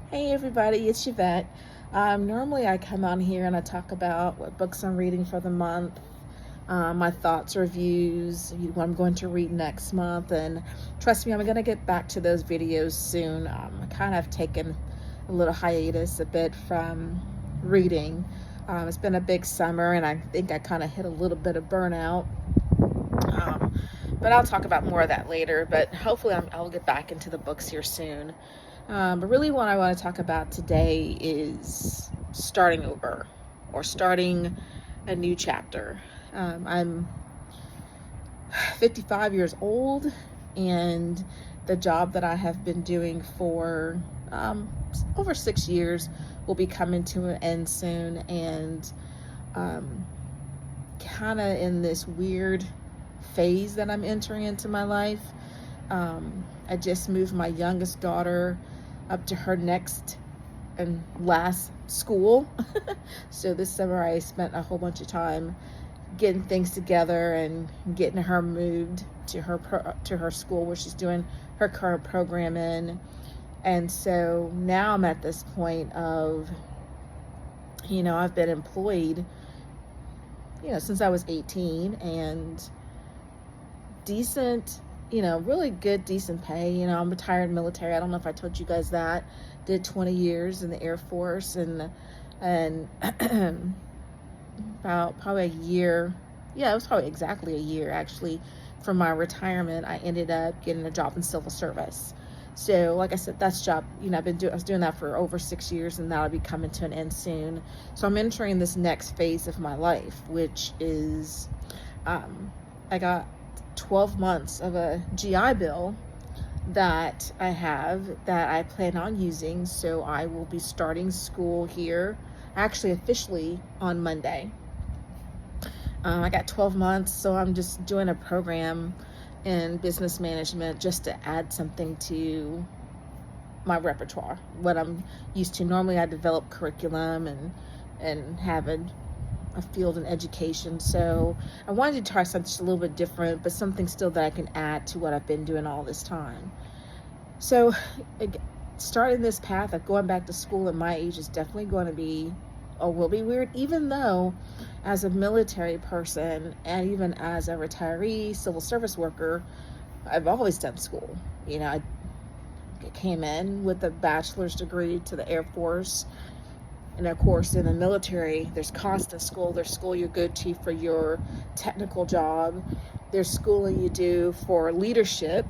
Hey everybody, it's Yvette. Normally I come on here and I talk about what books I'm reading for the month, my thoughts, reviews, what I'm going to read next month, and trust me, I'm going to get back to those videos soon. I kind of taken a little hiatus a bit from reading. It's been a big summer and I think I kind of hit a little bit of burnout. Um, but I'll talk about more of that later. But hopefully, I'll get back into the books here soon. But really, what I want to talk about today is starting over or starting a new chapter. I'm 55 years old, and the job that I have been doing for over 6 years will be coming to an end soon. And um, kind of in this weird phase that I'm entering into my life. I just moved my youngest daughter up to her next and last school. So this summer I spent a whole bunch of time getting things together and getting her moved to her school where she's doing her current program in. And so now I'm at this point of, I've been employed, since I was 18, and decent, really good, decent pay. I'm retired military. I don't know if I told you guys that. Did 20 years in the Air Force, and about probably a year. Yeah, it was probably exactly a year actually from my retirement. I ended up getting a job in civil service. So, like I said, that's job. I was doing that for over 6 years, and that'll be coming to an end soon. So I'm entering this next phase of my life, which is, I got 12 months of a GI Bill that I have that I plan on using. So I will be starting school here, actually officially on Monday. I got 12 months, so I'm just doing a program in business management just to add something to my repertoire, what I'm used to. Normally I develop curriculum and have a field in education. So I wanted to try something just a little bit different, but something still that I can add to what I've been doing all this time. So starting this path of going back to school at my age is definitely going to be, or will be, weird, even though as a military person and even as a retiree civil service worker, I've always done school. I came in with a bachelor's degree to the Air Force. And of course, in the military, there's constant school. There's school you go to for your technical job. There's schooling you do for leadership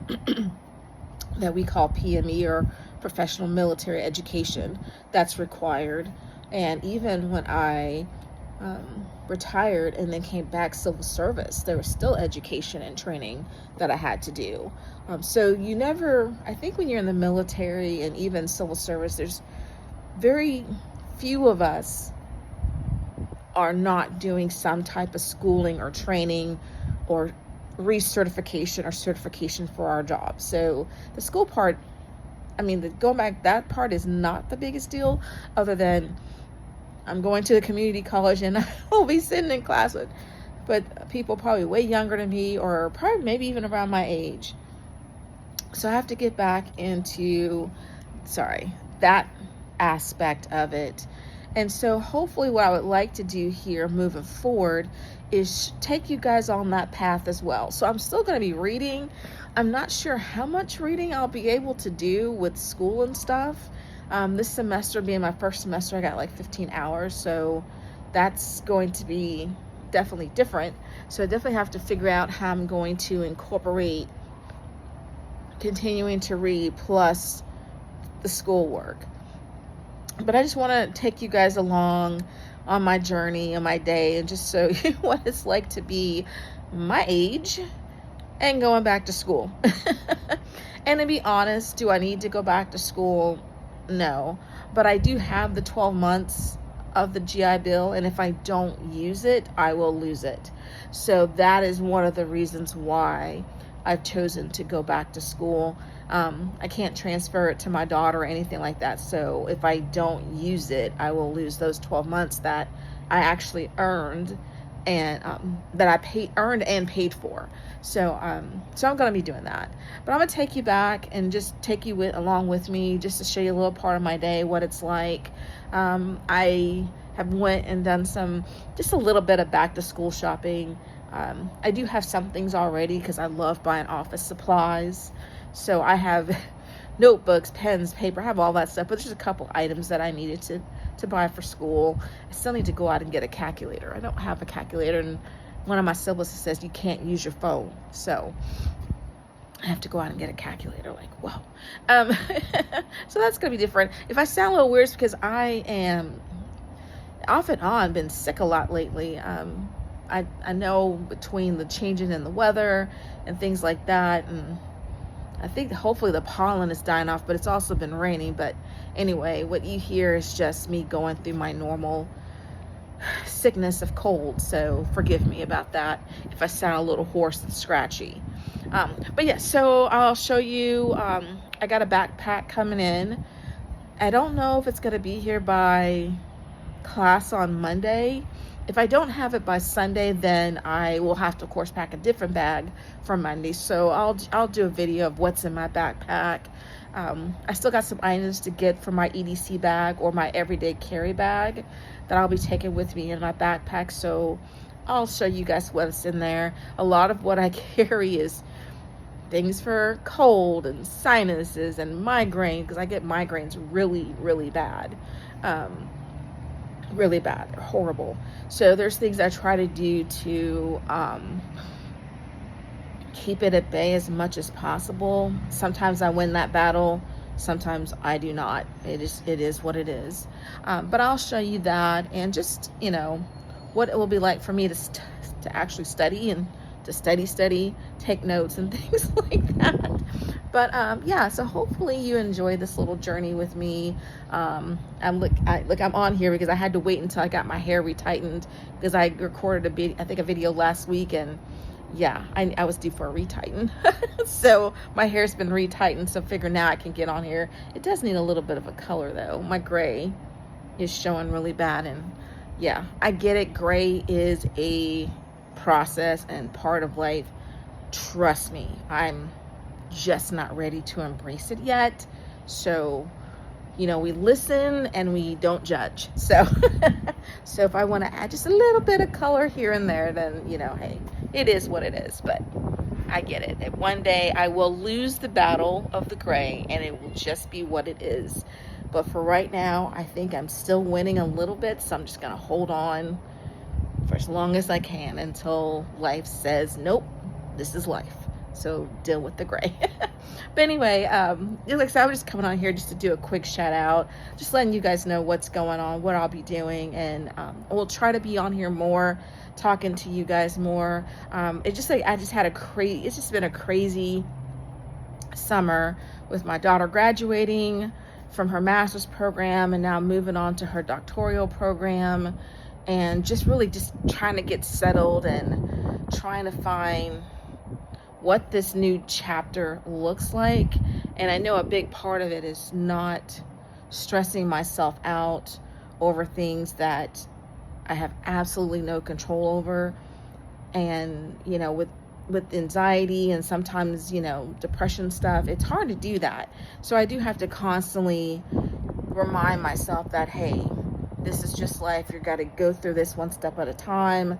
that we call PME, or professional military education. That's required. And even when I retired and then came back civil service, there was still education and training that I had to do. So I think when you're in the military and even civil service, there's very few of us are not doing some type of schooling or training or recertification or certification for our job. So the school part, going back, that part is not the biggest deal, other than I'm going to the community college and I'll be sitting in class with people probably way younger than me, or probably maybe even around my age. So I have to get back into, that aspect of it. And so hopefully what I would like to do here moving forward is take you guys on that path as well. So I'm still going to be reading. I'm not sure how much reading I'll be able to do with school and stuff. This semester being my first semester, I got like 15 hours. So that's going to be definitely different. So I definitely have to figure out how I'm going to incorporate continuing to read plus the schoolwork. But I just want to take you guys along on my journey, on my day, and just show you what it's like to be my age and going back to school. And to be honest, do I need to go back to school? No. But I do have the 12 months of the GI Bill, and if I don't use it, I will lose it. So that is one of the reasons why I've chosen to go back to school. I can't transfer it to my daughter or anything like that. So if I don't use it, I will lose those 12 months that I actually earned and that I earned and paid for. So I'm going to be doing that. But I'm going to take you back and just take you along with me, just to show you a little part of my day, what it's like. I have went and done just a little bit of back to school shopping. I do have some things already because I love buying office supplies. So I have notebooks, pens, paper, I have all that stuff, but there's just a couple items that I needed to buy for school. I still need to go out and get a calculator. I don't have a calculator, and one of my syllabuses says you can't use your phone. So I have to go out and get a calculator. Like, whoa. So that's going to be different. If I sound a little weird, it's because I am off and on been sick a lot lately. I know between the changing in the weather and things like that, and I think hopefully the pollen is dying off, but it's also been raining. But anyway, what you hear is just me going through my normal sickness of cold. So forgive me about that if I sound a little hoarse and scratchy. But yeah, so I'll show you, I got a backpack coming in. I don't know if it's going to be here by class on Monday. If I don't have it by Sunday, then I will have to, of course, pack a different bag for Monday. So I'll do a video of what's in my backpack. I still got some items to get for my EDC bag or my everyday carry bag that I'll be taking with me in my backpack. So I'll show you guys what's in there. A lot of what I carry is things for cold and sinuses and migraine, because I get migraines really, really bad. Really bad, horrible. So there's things I try to do to keep it at bay as much as possible. Sometimes I win that battle, sometimes I do not. It is what it is. But I'll show you that, and just, you know, what it will be like for me to actually study and to study, take notes and things like that. But yeah, so hopefully you enjoy this little journey with me. I'm on here because I had to wait until I got my hair retightened, because I recorded a video last week, and yeah, I was due for a retighten. So my hair's been retightened, so figure now I can get on here. It does need a little bit of a color though. My gray is showing really bad, and yeah, I get it. Gray is a process and part of life. Trust me, I'm just not ready to embrace it yet. So, you know, we listen and we don't judge. So so if I want to add just a little bit of color here and there, then, you know, hey, it is what it is. But I get it. And one day I will lose the battle of the gray, and it will just be what it is. But for right now, I think I'm still winning a little bit, so I'm just going to hold on for as long as I can until life says, nope, this is life. So deal with the gray. But anyway, like I said, I was just coming on here just to do a quick shout out, just letting you guys know what's going on, what I'll be doing, and we'll try to be on here more, talking to you guys more. It's just like it's just been a crazy summer with my daughter graduating from her master's program and now moving on to her doctoral program, and just really just trying to get settled and trying to find what this new chapter looks like. And I know a big part of it is not stressing myself out over things that I have absolutely no control over. And, you know, with anxiety and sometimes, you know, depression stuff, it's hard to do that. So I do have to constantly remind myself that, hey, this is just life. You got to go through this one step at a time.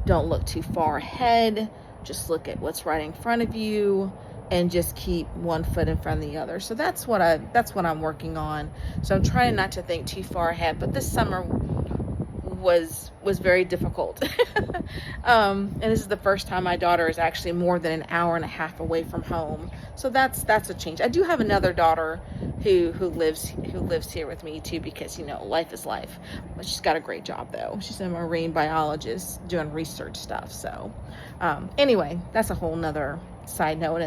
Don't look too far ahead. Just look at what's right in front of you and just keep one foot in front of the other. So that's what I'm working on. So I'm trying not to think too far ahead, but this summer was very difficult. And this is the first time my daughter is actually more than an hour and a half away from home. So that's a change. I do have another daughter who lives here with me too, because, you know, life is life. But she's got a great job though. She's a marine biologist doing research stuff. So anyway, that's a whole nother side note,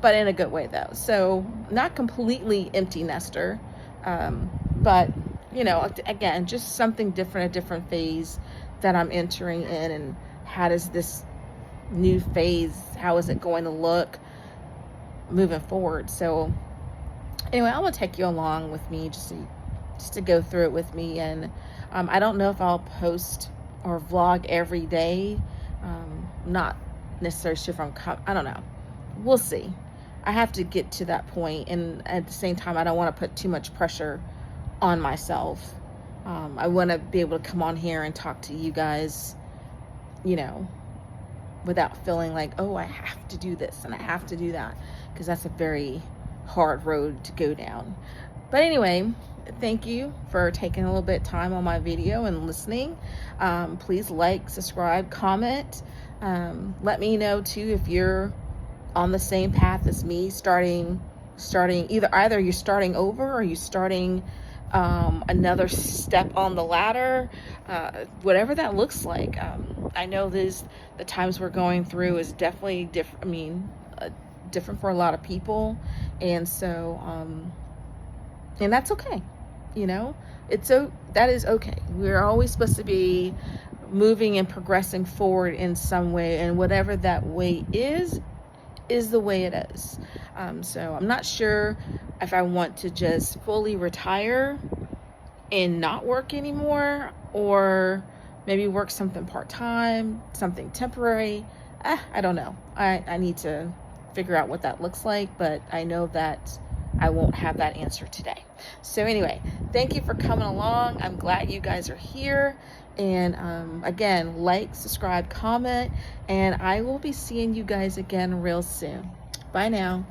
but in a good way though. So not completely empty nester, but, you know, again, just something different, a different phase that I'm entering in. And how does this new phase, how is it going to look moving forward? So anyway, I'm going to take you along with me just to just to go through it with me. And I don't know if I'll post or vlog every day. Not necessarily sure if I don't know. We'll see. I have to get to that point, and at the same time, I don't want to put too much pressure on myself. I want to be able to come on here and talk to you guys, you know, without feeling like, oh, I have to do this and I have to do that, because that's a very hard road to go down. But anyway, thank you for taking a little bit of time on my video and listening. Please like, subscribe, comment. Let me know too if you're on the same path as me, starting either you're starting over, or you're starting another step on the ladder, whatever that looks like. I know the times we're going through is definitely different. I mean, different for a lot of people, and so and that's okay. You know, that is okay. We're always supposed to be moving and progressing forward in some way, and whatever that way is the way it is. So I'm not sure if I want to just fully retire and not work anymore, or maybe work something part-time, something temporary. I don't know. I need to figure out what that looks like, but I know that I won't have that answer today. So anyway, thank you for coming along. I'm glad you guys are here. And again, like, subscribe, comment, and I will be seeing you guys again real soon. Bye now.